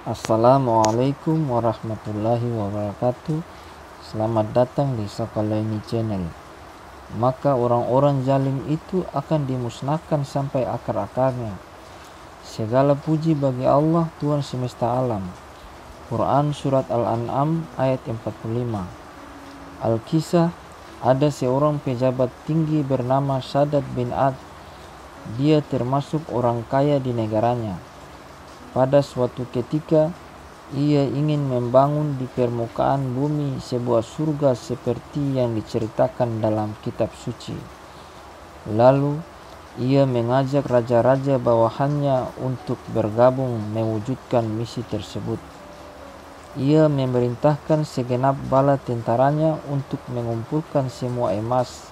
Assalamualaikum warahmatullahi wabarakatuh. Selamat datang di Sakalaini Channel. Maka orang-orang zalim itu akan dimusnahkan sampai akar-akarnya. Segala puji bagi Allah, Tuhan semesta alam. Quran Surat Al-An'am ayat 45. Al-Kisah, ada seorang pejabat tinggi bernama Shaddad bin Ad. Dia termasuk orang kaya di negaranya. Pada suatu ketika, ia ingin membangun di permukaan bumi sebuah surga seperti yang diceritakan dalam kitab suci. Lalu, ia mengajak raja-raja bawahannya untuk bergabung mewujudkan misi tersebut. Ia memerintahkan segenap bala tentaranya untuk mengumpulkan semua emas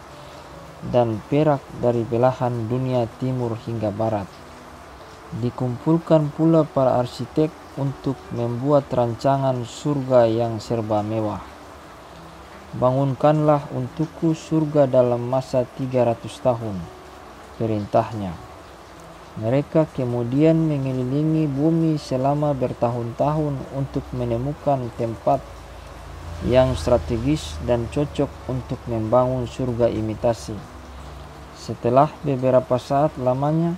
dan perak dari belahan dunia timur hingga barat. Dikumpulkan pula para arsitek untuk membuat rancangan surga yang serba mewah. Bangunkanlah untukku surga dalam masa 300 tahun, perintahnya. Mereka kemudian mengelilingi bumi selama bertahun-tahun untuk menemukan tempat yang strategis dan cocok untuk membangun surga imitasi. Setelah beberapa saat lamanya,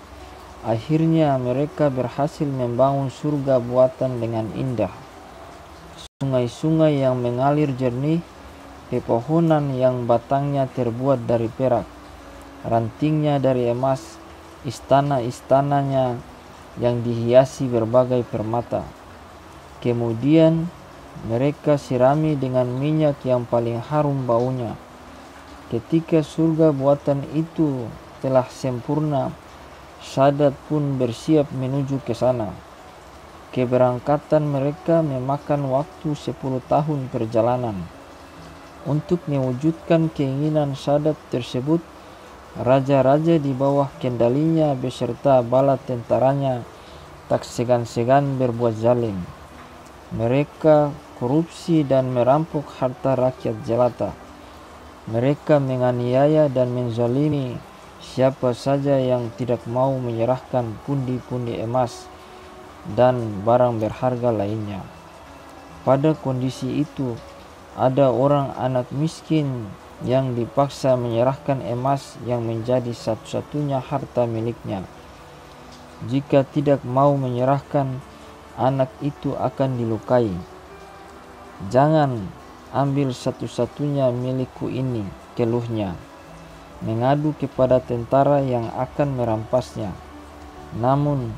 akhirnya mereka berhasil membangun surga buatan dengan indah. Sungai-sungai yang mengalir jernih, pepohonan yang batangnya terbuat dari perak, rantingnya dari emas, istana-istananya yang dihiasi berbagai permata. Kemudian mereka sirami dengan minyak yang paling harum baunya. Ketika surga buatan itu telah sempurna, Shaddad pun bersiap menuju ke sana. Keberangkatan mereka memakan waktu 10 tahun perjalanan. Untuk mewujudkan keinginan Shaddad tersebut, raja-raja di bawah kendalinya beserta bala tentaranya tak segan-segan berbuat zalim. Mereka korupsi dan merampok harta rakyat jelata. Mereka menganiaya dan menzalimi siapa saja yang tidak mau menyerahkan pundi-pundi emas dan barang berharga lainnya. Pada kondisi itu, ada orang anak miskin yang dipaksa menyerahkan emas yang menjadi satu-satunya harta miliknya. Jika tidak mau menyerahkan, anak itu akan dilukai. "Jangan ambil satu-satunya milikku ini," keluhnya, mengadu kepada tentara yang akan merampasnya. Namun,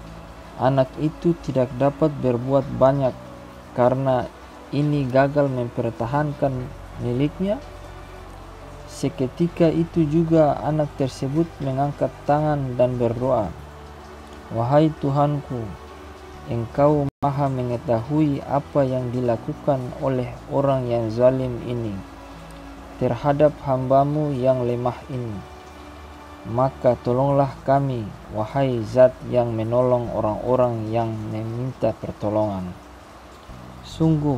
anak itu tidak dapat berbuat banyak karena ini gagal mempertahankan miliknya. Seketika itu juga anak tersebut mengangkat tangan dan berdoa, "Wahai Tuhanku, Engkau Maha mengetahui apa yang dilakukan oleh orang yang zalim ini terhadap hamba-Mu yang lemah ini. Maka tolonglah kami, wahai Zat yang menolong orang-orang yang meminta pertolongan." Sungguh,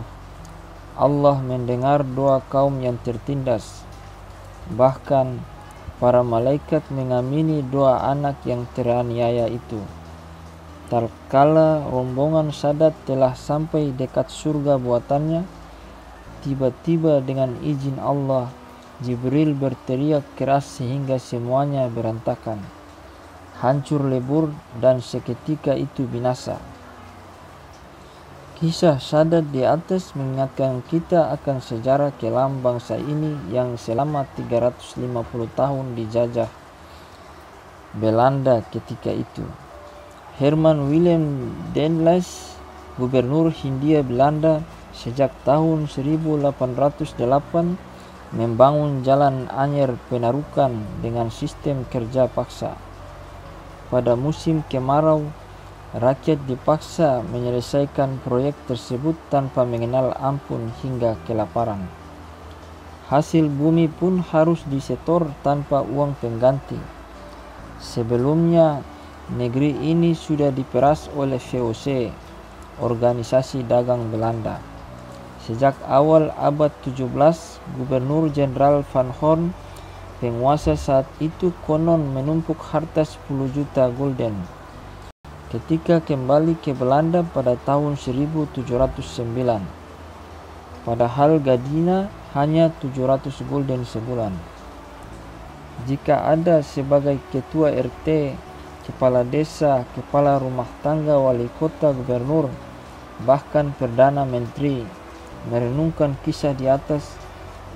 Allah mendengar doa kaum yang tertindas. Bahkan, para malaikat mengamini doa anak yang teraniaya itu. Tatkala rombongan Shaddad telah sampai dekat surga buatannya, tiba-tiba dengan izin Allah, Jibril berteriak keras sehingga semuanya berantakan, hancur lebur dan seketika itu binasa. Kisah Shaddad di atas mengingatkan kita akan sejarah kelam bangsa ini yang selama 350 tahun dijajah Belanda ketika itu. Herman Willem Dendels, gubernur Hindia Belanda, sejak tahun 1808 membangun jalan Anyer Penarukan dengan sistem kerja paksa. Pada musim kemarau, rakyat dipaksa menyelesaikan proyek tersebut tanpa mengenal ampun hingga kelaparan. Hasil bumi pun harus disetor tanpa uang pengganti. Sebelumnya, negeri ini sudah diperas oleh VOC, Organisasi Dagang Belanda. Sejak awal abad 17, Gubernur Jenderal Van Horn, penguasa saat itu, konon menumpuk harta 10 juta gulden. ketika kembali ke Belanda pada tahun 1709. Padahal gajinya hanya 700 gulden sebulan. Jika ada sebagai ketua RT, kepala desa, kepala rumah tangga, wali kota, gubernur, bahkan perdana menteri merenungkan kisah di atas,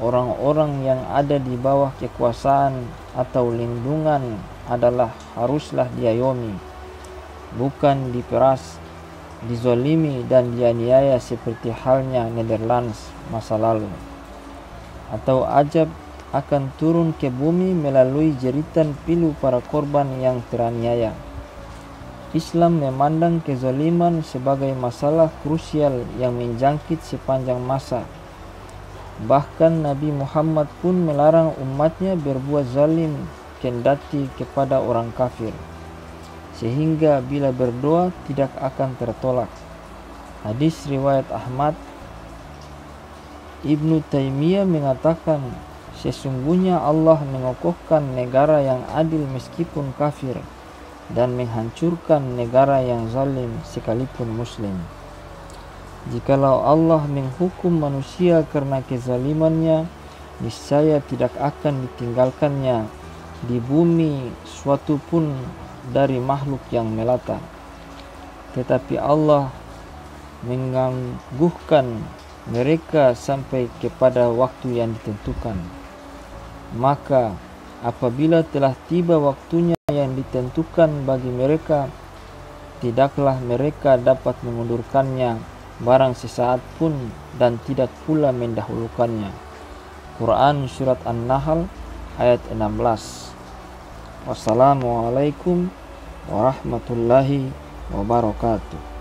orang-orang yang ada di bawah kekuasaan atau lindungan adalah haruslah diayomi, bukan diperas, dizolimi dan dianiaya seperti halnya Netherlands masa lalu. Atau ajab akan turun ke bumi melalui jeritan pilu para korban yang teraniaya. Islam memandang kezaliman sebagai masalah krusial yang menjangkit sepanjang masa. Bahkan Nabi Muhammad pun melarang umatnya berbuat zalim kendati kepada orang kafir, sehingga bila berdoa tidak akan tertolak. Hadis riwayat Ahmad. Ibnu Taimiyah mengatakan, sesungguhnya Allah mengokohkan negara yang adil meskipun kafir, dan menghancurkan negara yang zalim sekalipun muslim. Jikalau Allah menghukum manusia karena kezalimannya, niscaya tidak akan ditinggalkannya di bumi suatu pun dari makhluk yang melata. Tetapi Allah menangguhkan mereka sampai kepada waktu yang ditentukan. Maka apabila telah tiba waktunya yang ditentukan bagi mereka, tidaklah mereka dapat mengundurkannya barang sesaat pun dan tidak pula mendahulukannya. Quran Surat An-Nahl ayat 16. Wassalamualaikum warahmatullahi wabarakatuh.